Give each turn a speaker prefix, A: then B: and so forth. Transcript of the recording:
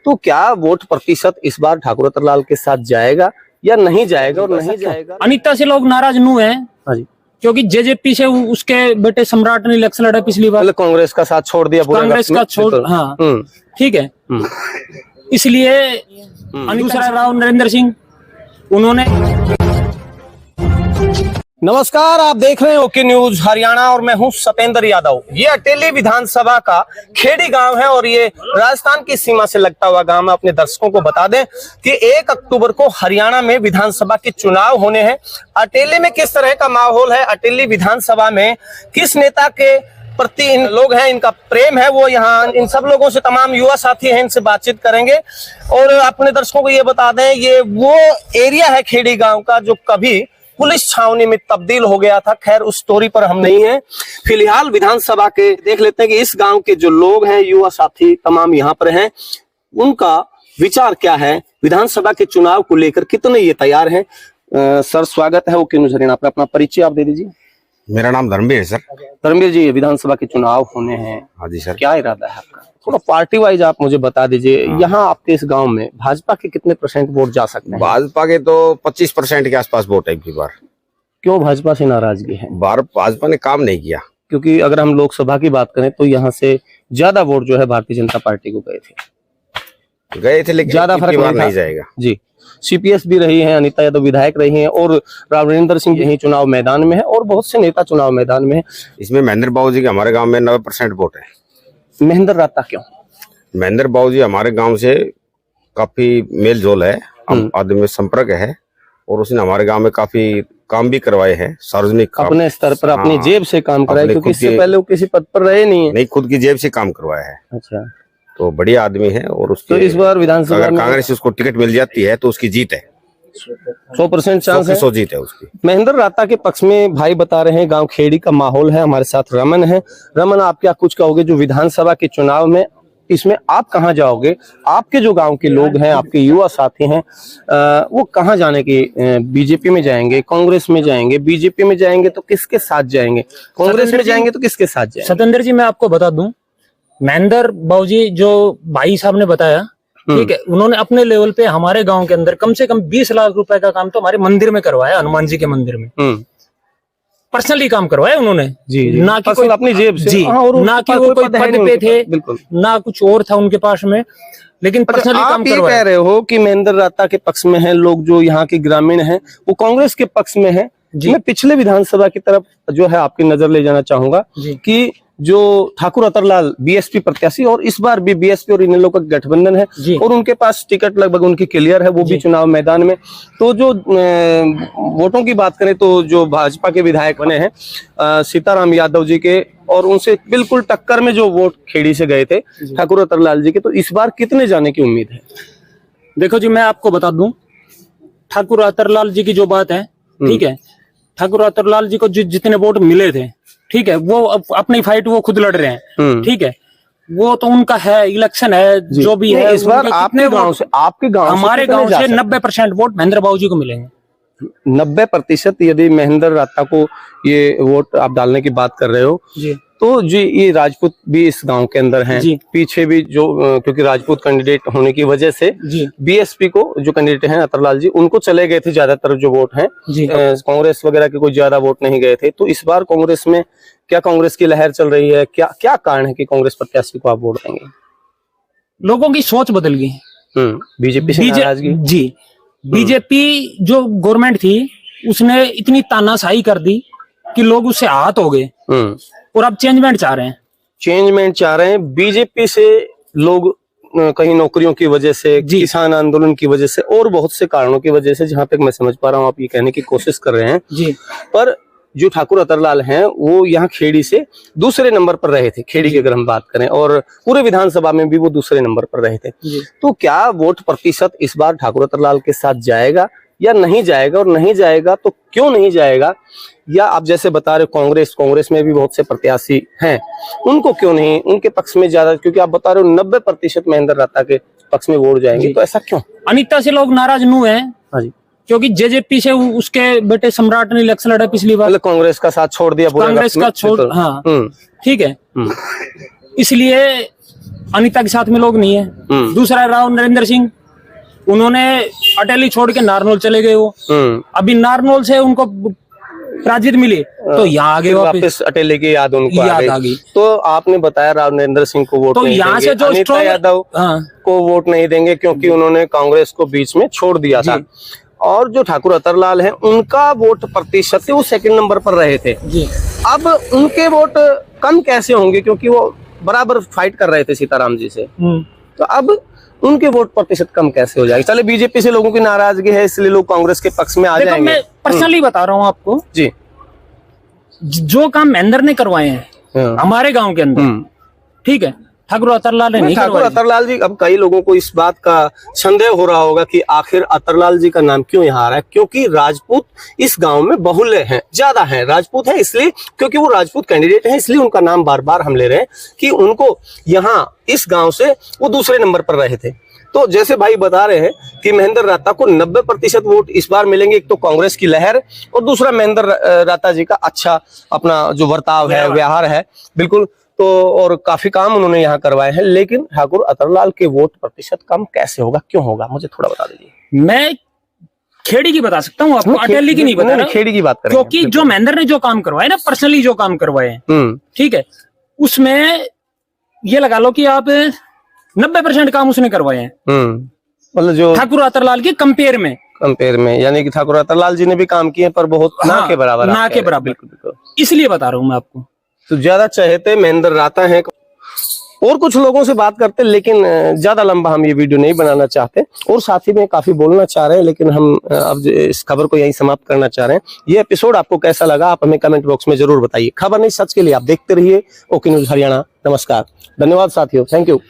A: तो क्या वोट प्रतिशत इस बार ठाकुर रतनलाल के साथ जाएगा या नहीं जाएगा, और नहीं जाएगा?
B: अनीता से लोग नाराज नू है।
A: हाँ जी,
B: क्योंकि जेजेपी से उसके बेटे सम्राट ने इलेक्शन लड़ा पिछली बार,
A: कांग्रेस का साथ छोड़ दिया,
B: कांग्रेस का छोड़, हाँ ठीक है। इसलिए दूसरा राव नरेंद्र सिंह, उन्होंने।
A: नमस्कार, आप देख रहे हैं ओके न्यूज हरियाणा और मैं हूं सतेंद्र यादव। ये अटेली विधानसभा का खेड़ी गांव है और ये राजस्थान की सीमा से लगता हुआ गांव है। अपने दर्शकों को बता दें कि 1 अक्टूबर को हरियाणा में विधानसभा के चुनाव होने हैं। अटेली में किस तरह का माहौल है, अटेली विधानसभा में किस नेता के प्रति इन लोग हैं, इनका प्रेम है, वो यहाँ इन सब लोगों से, तमाम युवा साथी हैं, इनसे बातचीत करेंगे। और अपने दर्शकों को ये बता दें, ये वो एरिया है खेड़ी गांव का जो कभी पुलिस छावनी में तब्दील हो गया था। खैर, उस स्टोरी पर हम नहीं हैं। फिलहाल विधानसभा के देख लेते हैं कि इस गांव के जो लोग हैं, युवा साथी तमाम यहाँ पर हैं, उनका विचार क्या है, विधानसभा के चुनाव को लेकर कितने ये तैयार हैं। सर, स्वागत है ओके न्यूज हरियाणा पर। अपना परिचय आप दे दीजिए।
C: मेरा नाम धर्मवीर है सर।
A: धर्मवीर जी, विधानसभा के चुनाव होने हैं।
C: हाँ जी सर।
A: क्या इरादा है आपका? थोड़ा पार्टी वाइज आप मुझे बता दीजिए। यहाँ आपके इस गांव में भाजपा के कितने % वोट जा सकते हैं?
C: भाजपा के तो 25% के आसपास वोट है इस बार।
A: क्यों भाजपा से नाराजगी है?
C: भाजपा ने काम नहीं किया।
A: क्योंकि अगर हम लोकसभा की बात करें तो यहाँ से ज्यादा वोट जो है भारतीय जनता पार्टी को गए थे, लेकिन
C: ज्यादा फर्क नहीं जाएगा
A: जी। सीपीएस भी रही है, अनीता यादव विधायक रही हैं, और राव नरेंद्र सिंह यही चुनाव मैदान में है, और बहुत से नेता चुनाव मैदान में है।
C: इसमें महेंद्र बाबू जी के हमारे गांव में 90% वोट है।
A: महेंद्र राता क्यों?
C: महेंद्र बाबू जी हमारे गांव से काफी मेल जोल है, आदमी में संपर्क है, और उसने हमारे गांव में काफी काम भी करवाए हैं, सार्वजनिक काम,
A: अपने स्तर पर अपनी जेब से काम कराए, क्योंकि इससे पहले वो किसी पद पर रहे नहीं है।
C: नहीं, खुद की जेब से काम करवाया है।
A: अच्छा,
C: तो बढ़िया आदमी है। और उसके
A: तो इस बार विधानसभा
C: अगर कांग्रेस उसको टिकट मिल जाती है तो उसकी जीत है,
A: 100% चांस है,
C: 100% जीत है उसकी।
A: महेंद्र राता के पक्ष में भाई बता रहे हैं, गांव खेड़ी का माहौल है। हमारे साथ रमन है। रमन, आप क्या कुछ कहोगे जो विधानसभा के चुनाव में, इसमें आप कहां जाओगे? आपके जो गांव के लोग हैं, आपके युवा साथी हैं, वो कहां जाने की, बीजेपी में जाएंगे, कांग्रेस में जाएंगे? बीजेपी में जाएंगे तो किसके साथ जाएंगे? कांग्रेस में जाएंगे तो किसके साथ जाएंगे?
B: सतेंद्र जी, मैं आपको बता दूं, महेंद्र बाबूजी जो भाई साहब ने बताया, ठीक है, उन्होंने अपने लेवल पे हमारे गांव के अंदर कम से कम 20 लाख रुपए का काम तो हमारे मंदिर में करवाया, हनुमान जी के मंदिर में पर्सनली काम करवाया उन्होंने
A: जी,
B: ना कि कोई
A: अपनी जेब से
B: जी, ना कि वो कोई पद पे थे,
A: बिल्कुल ना
B: कुछ और था उनके पास में, लेकिन पर्सनली काम करवाया।
A: कह रहे हो कि महेंद्र राता के पक्ष में है लोग, जो यहाँ के ग्रामीण हैं वो कांग्रेस के पक्ष में है। मैं पिछले विधानसभा की तरफ जो है आपकी नजर ले जाना चाहूंगा कि जो ठाकुर रतनलाल बीएसपी प्रत्याशी, और इस बार भी बीएसपी और इन लोगों का गठबंधन है, और उनके पास टिकट लगभग उनकी क्लियर है, वो भी चुनाव मैदान में। तो जो वोटों की बात करें तो जो भाजपा के विधायक बने हैं सीताराम यादव जी के, और उनसे बिल्कुल टक्कर में जो वोट खेड़ी से गए थे ठाकुर रतनलाल जी के, तो इस बार कितने जाने की उम्मीद है?
B: देखो जी, मैं आपको बता दूं, ठाकुर रतनलाल जी की जो बात है, ठीक है, ठाकुर रतनलाल जी को जितने वोट मिले थे, ठीक है, वो अपनी फाइट वो खुद लड़ रहे हैं, ठीक है, वो तो उनका है, इलेक्शन है, जो भी है।
A: इस बार आपके गांव से, आपके गांव,
B: हमारे गांव से 90% वोट महेंद्र बाबू जी को मिलेंगे।
A: 90% यदि महेंद्र राता को ये वोट आप डालने की बात कर रहे हो
B: जी,
A: तो जी, ये राजपूत भी इस गांव के अंदर हैं, पीछे भी जो, क्योंकि राजपूत कैंडिडेट होने की वजह से बीएसपी को जो कैंडिडेट हैं रतनलाल जी, उनको चले गए थे ज्यादातर जो वोट हैं, कांग्रेस वगैरह के कोई ज्यादा वोट नहीं गए थे। तो इस बार कांग्रेस में क्या कांग्रेस की लहर चल रही है? क्या क्या कारण है कि कांग्रेस प्रत्याशी को आप वोट देंगे?
B: लोगों की सोच बदल गई।
A: बीजेपी से नाराजगी
B: जी, बीजेपी जो गवर्नमेंट थी उसने इतनी तानाशाही कर दी कि लोग उससे आहत हो गए, और अब चेंजमेंट चाह रहे हैं। बीजेपी से लोग कहीं नौकरियों की वजह से, किसान आंदोलन की वजह से, और बहुत से कारणों की वजह से, जहां तक मैं समझ पा रहा हूँ आप ये कहने की कोशिश कर रहे हैं जी। पर जो ठाकुर रतनलाल हैं वो यहाँ खेड़ी से दूसरे नंबर पर रहे थे, खेड़ी की अगर हम बात करें, और पूरे विधानसभा में भी वो दूसरे नंबर पर रहे थे। तो क्या वोट प्रतिशत इस बार ठाकुर रतनलाल के साथ जाएगा या नहीं जाएगा, और नहीं जाएगा तो क्यों नहीं जाएगा? या आप जैसे बता रहे कांग्रेस में भी बहुत से प्रत्याशी हैं, उनको क्यों नहीं, उनके पक्ष में ज्यादा, क्योंकि आप बता रहे हो 90% महेंद्र राता के पक्ष में वोट जाएंगे, तो ऐसा क्यों? अनीता से लोग नाराज नू है।
A: हाँ जी,
B: क्योंकि जेजेपी से उसके बेटे सम्राट ने इलेक्शन लड़ा पिछली बार,
A: कांग्रेस का साथ छोड़ दिया,
B: कांग्रेस का छोड़, हाँ ठीक है, इसलिए अनिता के साथ में लोग नहीं है। दूसरा राव नरेंद्र सिंह, उन्होंने अटेली छोड़ के नारनौल चले गए। वो अभी नारनौल से उनको प्राजित मिले तो यहाँ आ गए
A: वापस अटेली की याद उनको आ गई। तो आपने बताया राव नरेंद्र सिंह को वोट
B: तो
A: नहीं
B: यहाँ
A: देंगे,
B: से जो
A: अनिता यादव को वोट नहीं देंगे क्योंकि उन्होंने कांग्रेस को बीच में छोड़ दिया था। और जो ठाकुर अतरलाल हैं उनका वोट प्रतिशत से वो सेकंड नंबर पर रहे थे
B: जी।
A: अब उनके वोट कम कैसे होंगे क्योंकि वो बराबर फाइट कर रहे थे सीताराम जी से, तो अब उनके वोट प्रतिशत कम कैसे हो जाएगा? चले बीजेपी से लोगों की नाराजगी है इसलिए लोग कांग्रेस के पक्ष में आ जाएंगे।
B: मैं पर्सनली बता रहा हूँ आपको
A: जी,
B: जो काम महेंद्र ने करवाए हैं हमारे गांव के अंदर, ठीक है, ठाकुर अतरलाल ने नहीं करवाए।
A: ठाकुर अतरलाल जी, अब कई लोगों को इस बात का संदेह हो रहा होगा कि आखिर अतरलाल जी का नाम क्यों यहाँ आ रहा है, क्योंकि राजपूत इस गांव में बहुल्य हैं, ज्यादा हैं, राजपूत है इसलिए, क्योंकि वो राजपूत कैंडिडेट हैं इसलिए उनका नाम बार बार हम ले रहे हैं कि उनको यहाँ इस गांव से वो दूसरे नंबर पर रहे थे। तो जैसे भाई बता रहे हैं कि महेंद्र राता को 90% वोट इस बार मिलेंगे, एक तो कांग्रेस की लहर और दूसरा महेंद्र राता जी का अच्छा अपना जो बर्ताव है, व्यवहार है, बिल्कुल। तो और काफी काम उन्होंने यहाँ करवाए हैं, लेकिन ठाकुर अतरलाल के वोट प्रतिशत कम कैसे होगा, क्यों होगा, मुझे थोड़ा बता दीजिए।
B: मैं खेड़ी की बता सकता हूँ आपको, अटेली की नहीं बता रहा,
A: खेड़ी की बात करें,
B: क्योंकि जो महेंद्र ने जो काम करवाए ना, पर्सनली जो काम करवाए हैं, ठीक है, उसमें ये लगा लो कि आप 90% काम उसने करवाए हैं,
A: मतलब जो
B: ठाकुर अतरलाल के कंपेयर में,
A: यानी कि ठाकुर अतरलाल जी ने भी काम किए पर बहुत ना के बराबर,
B: ना के बराबर, बिल्कुल, इसलिए बता रहा हूँ मैं आपको।
A: तो ज्यादा चहेते महेंद्र राता हैं। और कुछ लोगों से बात करते, लेकिन ज्यादा लंबा हम ये वीडियो नहीं बनाना चाहते और साथ ही में काफी बोलना चाह रहे हैं, लेकिन हम अब इस खबर को यहीं समाप्त करना चाह रहे हैं। ये एपिसोड आपको कैसा लगा आप हमें कमेंट बॉक्स में जरूर बताइए। खबर नहीं सच के लिए आप देखते रहिए ओके न्यूज हरियाणा। नमस्कार, धन्यवाद साथियों, थैंक यू।